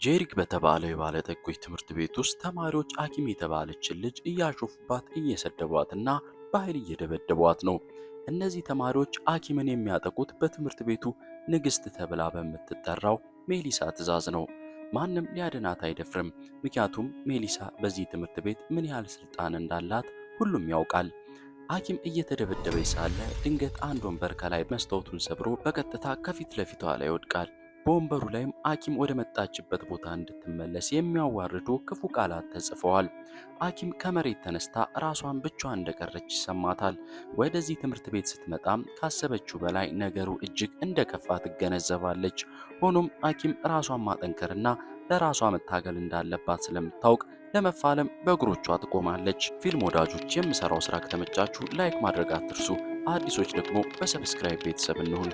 ጄሪክ በተባለ የባለጠጎች ትምህርት ቤት ውስጥ ተማሪዎች ሐኪም የተባለችን ልጅ እያሾፉባት እየሰደቧትና በኃይል እየደበደቧት ነው። እነዚህ ተማሪዎች ሐኪምን የሚያጠቁት በትምህርት ቤቱ ንግሥት ተብላ በምትጠራው ሜሊሳ ትዕዛዝ ነው። ማንም ሊያድናት አይደፍርም፣ ምክንያቱም ሜሊሳ በዚህ ትምህርት ቤት ምን ያህል ስልጣን እንዳላት ሁሉም ያውቃል። ሐኪም እየተደበደበች ሳለ ድንገት አንድ ወንበር ከላይ መስታወቱን ሰብሮ በቀጥታ ከፊት ለፊቷ ላይ ይወድቃል። በወንበሩ ላይም ሐኪም ወደ መጣችበት ቦታ እንድትመለስ የሚያዋርዱ ክፉ ቃላት ተጽፈዋል። ሐኪም ከመሬት ተነስታ ራሷን ብቻዋን እንደቀረች ይሰማታል። ወደዚህ ትምህርት ቤት ስትመጣም ካሰበችው በላይ ነገሩ እጅግ እንደከፋ ትገነዘባለች። ሆኖም ሐኪም ራሷን ማጠንከርና ለራሷ መታገል እንዳለባት ስለምታውቅ ለመፋለም በእግሮቿ ትቆማለች። ፊልም ወዳጆች፣ የምሰራው ስራ ከተመቻችሁ ላይክ ማድረግ አትርሱ። አዲሶች ደግሞ በሰብስክራይብ ቤተሰብ እንሁን።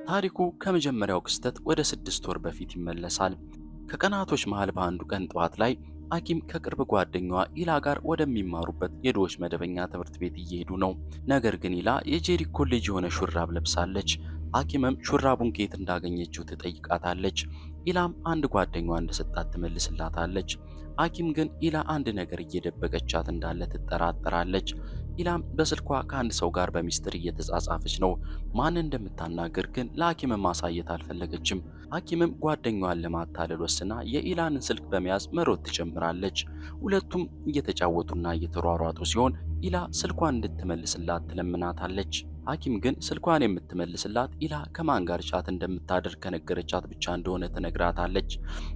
ታሪኩ ከመጀመሪያው ክስተት ወደ 6 ወር በፊት ይመለሳል። ከቀናቶች መሃል በአንዱ ቀን ጠዋት ላይ ሐኪም ከቅርብ ጓደኛዋ ኢላ ጋር ወደሚማሩበት የድሆች መደበኛ ትምህርት ቤት እየሄዱ ነው። ነገር ግን ኢላ የጄሪክ ኮሌጅ የሆነ ሹራብ ለብሳለች። ሐኪምም ሹራቡን ከየት እንዳገኘችው ትጠይቃታለች። ኢላም አንድ ጓደኛዋ እንደሰጣት ትመልስላታለች። ሐኪም ግን ኢላ አንድ ነገር እየደበቀቻት እንዳለ ትጠራጠራለች። ኢላም በስልኳ ከአንድ ሰው ጋር በሚስጥር እየተጻጻፈች ነው። ማን እንደምታናገር ግን ለሐኪም ማሳየት አልፈለገችም። ሐኪምም ጓደኛዋን ለማታለል ወስና የኢላንን ስልክ በመያዝ መሮጥ ትጀምራለች። ሁለቱም እየተጫወቱና እየተሯሯጡ ሲሆን ኢላ ስልኳን እንድትመልስላት ትለምናታለች። ሐኪም ግን ስልኳን የምትመልስላት ኢላ ከማን ጋር ቻት እንደምታደርግ ከነገረቻት ብቻ እንደሆነ ትነግራታለች።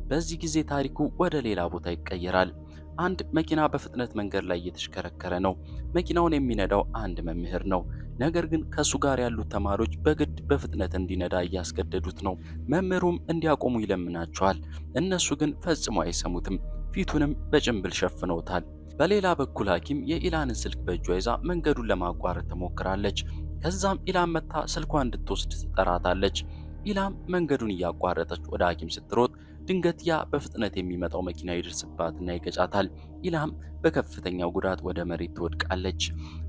በዚህ ጊዜ ታሪኩ ወደ ሌላ ቦታ ይቀየራል። አንድ መኪና በፍጥነት መንገድ ላይ እየተሽከረከረ ነው። መኪናውን የሚነዳው አንድ መምህር ነው። ነገር ግን ከሱ ጋር ያሉት ተማሪዎች በግድ በፍጥነት እንዲነዳ እያስገደዱት ነው። መምህሩም እንዲያቆሙ ይለምናቸዋል። እነሱ ግን ፈጽሞ አይሰሙትም። ፊቱንም በጭንብል ሸፍነውታል። በሌላ በኩል ሐኪም የኢላንን ስልክ በእጇ ይዛ መንገዱን ለማቋረጥ ትሞክራለች። ከዛም ኢላን መታ ስልኳን እንድትወስድ ትጠራታለች። ኢላም መንገዱን እያቋረጠች ወደ ሐኪም ስትሮጥ ድንገት ያ በፍጥነት የሚመጣው መኪና ይደርስባትና ይገጫታል። ኢላም በከፍተኛ ጉዳት ወደ መሬት ትወድቃለች።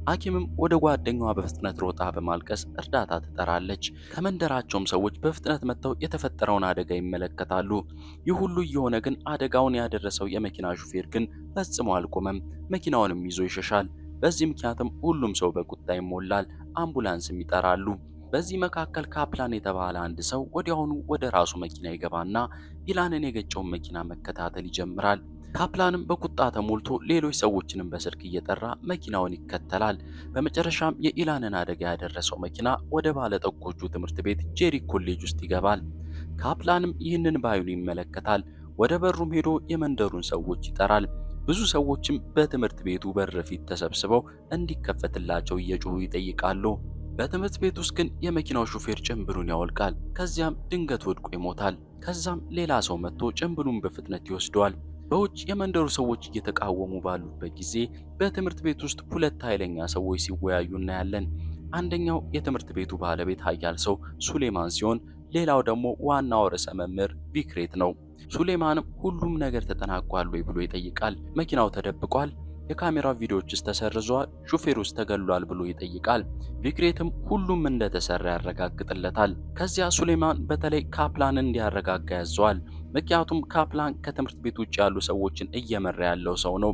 ሐኪምም ወደ ጓደኛዋ በፍጥነት ሮጣ በማልቀስ እርዳታ ትጠራለች። ከመንደራቸውም ሰዎች በፍጥነት መጥተው የተፈጠረውን አደጋ ይመለከታሉ። ይህ ሁሉ እየሆነ ግን አደጋውን ያደረሰው የመኪና ሹፌር ግን ፈጽሞ አልቆመም። መኪናውንም ይዞ ይሸሻል። በዚህ ምክንያትም ሁሉም ሰው በቁጣ ይሞላል። አምቡላንስም ይጠራሉ። በዚህ መካከል ካፕላን የተባለ አንድ ሰው ወዲያውኑ ወደ ራሱ መኪና ይገባና ኢላንን የገጨውን መኪና መከታተል ይጀምራል። ካፕላንም በቁጣ ተሞልቶ ሌሎች ሰዎችንም በስልክ እየጠራ መኪናውን ይከተላል። በመጨረሻም የኢላንን አደጋ ያደረሰው መኪና ወደ ባለጠጎቹ ትምህርት ቤት ጄሪክ ኮሌጅ ውስጥ ይገባል። ካፕላንም ይህንን በዓይኑ ይመለከታል። ወደ በሩም ሄዶ የመንደሩን ሰዎች ይጠራል። ብዙ ሰዎችም በትምህርት ቤቱ በር ፊት ተሰብስበው እንዲከፈትላቸው እየጮሁ ይጠይቃሉ። በትምህርት ቤት ውስጥ ግን የመኪናው ሹፌር ጭንብሉን ያወልቃል። ከዚያም ድንገት ወድቆ ይሞታል። ከዛም ሌላ ሰው መጥቶ ጭንብሉን በፍጥነት ይወስደዋል። በውጭ የመንደሩ ሰዎች እየተቃወሙ ባሉበት ጊዜ በትምህርት ቤት ውስጥ ሁለት ኃይለኛ ሰዎች ሲወያዩ እናያለን። አንደኛው የትምህርት ቤቱ ባለቤት ኃያል ሰው ሱሌማን ሲሆን ሌላው ደግሞ ዋናው ርዕሰ መምህር ቪክሬት ነው። ሱሌማንም ሁሉም ነገር ተጠናቋል ወይ ብሎ ይጠይቃል። መኪናው ተደብቋል፣ የካሜራ ቪዲዮዎችስ ተሰርዟል፣ ሹፌሩስ ተገሏል ብሎ ይጠይቃል። ቪክሬትም ሁሉም እንደተሰራ ያረጋግጥለታል። ከዚያ ሱሌማን በተለይ ካፕላንን እንዲያረጋጋ ያዘዋል። ምክንያቱም ካፕላን ከትምህርት ቤት ውጭ ያሉ ሰዎችን እየመራ ያለው ሰው ነው።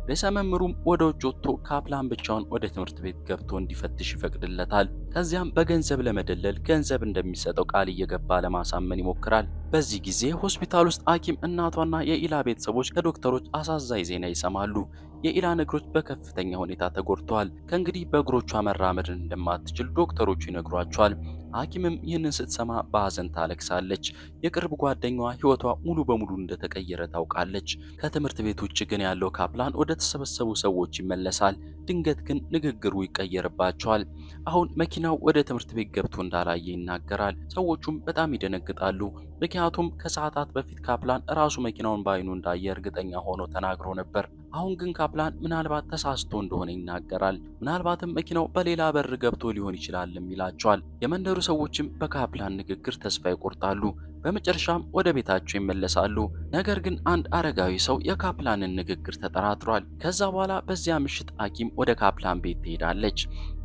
ርዕሰ መምህሩም ወደ ውጭ ወጥቶ ካፕላን ብቻውን ወደ ትምህርት ቤት ገብቶ እንዲፈትሽ ይፈቅድለታል። ከዚያም በገንዘብ ለመደለል ገንዘብ እንደሚሰጠው ቃል እየገባ ለማሳመን ይሞክራል። በዚህ ጊዜ ሆስፒታል ውስጥ ሐኪም እናቷና የኢላ ቤተሰቦች ከዶክተሮች አሳዛኝ ዜና ይሰማሉ። የኢላን እግሮች በከፍተኛ ሁኔታ ተጎድተዋል። ከእንግዲህ በእግሮቿ መራመድ እንደማትችል ዶክተሮቹ ይነግሯቸዋል። ሐኪምም ይህንን ስትሰማ በሐዘን ታለቅሳለች። የቅርብ ጓደኛዋ ሕይወቷ ሙሉ በሙሉ እንደተቀየረ ታውቃለች። ከትምህርት ቤት ውጭ ግን ያለው ካፕላን ወደ ተሰበሰቡ ሰዎች ይመለሳል። ድንገት ግን ንግግሩ ይቀየርባቸዋል። አሁን መኪናው ወደ ትምህርት ቤት ገብቶ እንዳላየ ይናገራል። ሰዎቹም በጣም ይደነግጣሉ። ምክንያቱም ከሰዓታት በፊት ካፕላን ራሱ መኪናውን በዓይኑ እንዳየ እርግጠኛ ሆኖ ተናግሮ ነበር። አሁን ግን ካፕላን ምናልባት ተሳስቶ እንደሆነ ይናገራል። ምናልባትም መኪናው በሌላ በር ገብቶ ሊሆን ይችላልም ይላቸዋል። የመንደሩ ሰዎችም በካፕላን ንግግር ተስፋ ይቆርጣሉ። በመጨረሻም ወደ ቤታቸው ይመለሳሉ። ነገር ግን አንድ አረጋዊ ሰው የካፕላንን ንግግር ተጠራጥሯል። ከዛ በኋላ በዚያ ምሽት ሐኪም ወደ ካፕላን ቤት ትሄዳለች።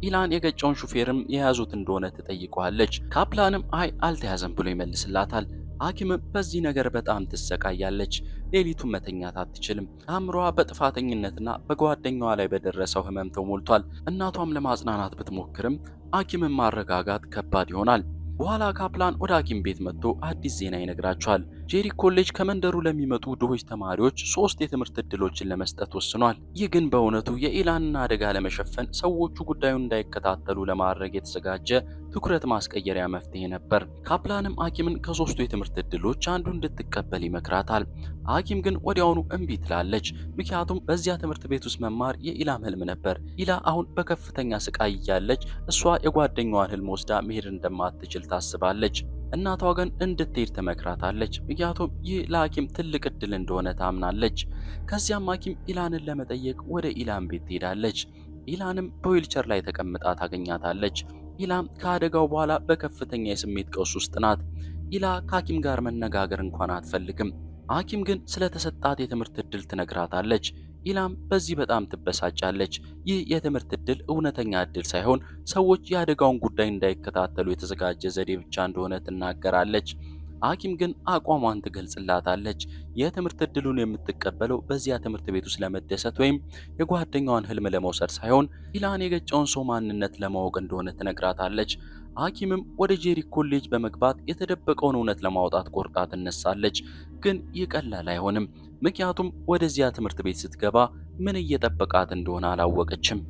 ኢላን የገጨውን ሹፌርም የያዙት እንደሆነ ትጠይቀዋለች። ካፕላንም አይ አልተያዘም ብሎ ይመልስላታል። ሐኪምም በዚህ ነገር በጣም ትሰቃያለች። ሌሊቱን መተኛት አትችልም። አእምሮዋ በጥፋተኝነትና በጓደኛዋ ላይ በደረሰው ህመም ተሞልቷል። እናቷም ለማጽናናት ብትሞክርም ሐኪምን ማረጋጋት ከባድ ይሆናል። በኋላ ካፕላን ወደ ሐኪም ቤት መጥቶ አዲስ ዜና ይነግራቸዋል። ጄሪ ኮሌጅ ከመንደሩ ለሚመጡ ድሆች ተማሪዎች 3 የትምህርት ዕድሎችን ለመስጠት ወስኗል። ይህ ግን በእውነቱ የኢላንን አደጋ ለመሸፈን ሰዎቹ ጉዳዩን እንዳይከታተሉ ለማድረግ የተዘጋጀ ትኩረት ማስቀየሪያ መፍትሄ ነበር። ካፕላንም ሐኪምን ከ3ቱ የትምህርት ዕድሎች አንዱ እንድትቀበል ይመክራታል። ሐኪም ግን ወዲያውኑ እምቢ ትላለች። ምክንያቱም በዚያ ትምህርት ቤት ውስጥ መማር የኢላም ህልም ነበር። ኢላ አሁን በከፍተኛ ስቃይ እያለች እሷ የጓደኛዋን ህልም ወስዳ መሄድ እንደማትችል ታስባለች። እናቷ ግን እንድትሄድ ትመክራታለች። ምክንያቱም ይህ ለሐኪም ትልቅ እድል እንደሆነ ታምናለች። ከዚያም ሐኪም ኢላንን ለመጠየቅ ወደ ኢላም ቤት ትሄዳለች። ኢላንም በዊልቸር ላይ ተቀምጣ ታገኛታለች። ኢላም ከአደጋው በኋላ በከፍተኛ የስሜት ቀውስ ውስጥ ናት። ኢላ ከሐኪም ጋር መነጋገር እንኳን አትፈልግም። ሐኪም ግን ስለተሰጣት የትምህርት እድል ትነግራታለች። ኢላም በዚህ በጣም ትበሳጫለች። ይህ የትምህርት እድል እውነተኛ እድል ሳይሆን ሰዎች የአደጋውን ጉዳይ እንዳይከታተሉ የተዘጋጀ ዘዴ ብቻ እንደሆነ ትናገራለች። ሐኪም ግን አቋሟን ትገልጽላታለች። የትምህርት እድሉን የምትቀበለው በዚያ ትምህርት ቤት ውስጥ ለመደሰት ወይም የጓደኛዋን ህልም ለመውሰድ ሳይሆን ኢላን የገጨውን ሰው ማንነት ለማወቅ እንደሆነ ትነግራታለች። ሐኪምም ወደ ጄሪ ኮሌጅ በመግባት የተደበቀውን እውነት ለማውጣት ቆርጣ ትነሳለች። ግን ይህ ቀላል አይሆንም። ምክንያቱም ወደዚያ ትምህርት ቤት ስትገባ ምን እየጠበቃት እንደሆነ አላወቀችም።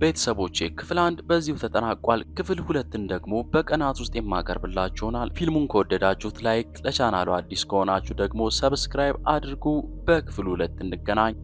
ቤተሰቦቼ ክፍል 1 በዚሁ ተጠናቋል። ክፍል 2ን ደግሞ በቀናት ውስጥ የማቀርብላችሁ ይሆናል። ፊልሙን ከወደዳችሁት ላይክ፣ ለቻናሉ አዲስ ከሆናችሁ ደግሞ ሰብስክራይብ አድርጉ። በክፍል 2 እንገናኝ።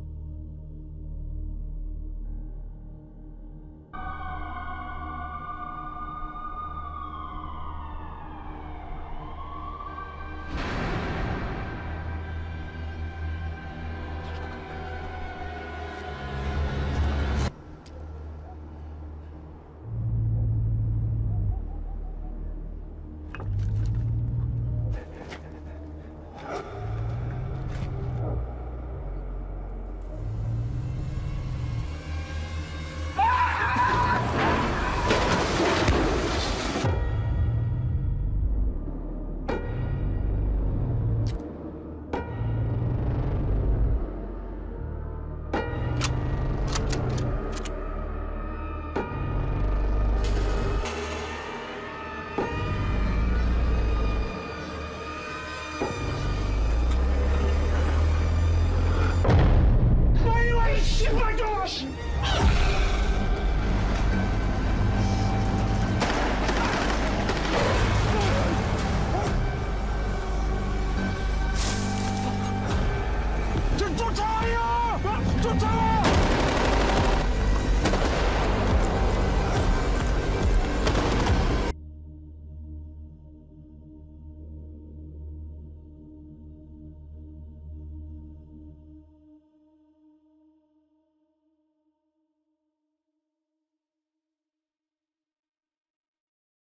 쫓아와!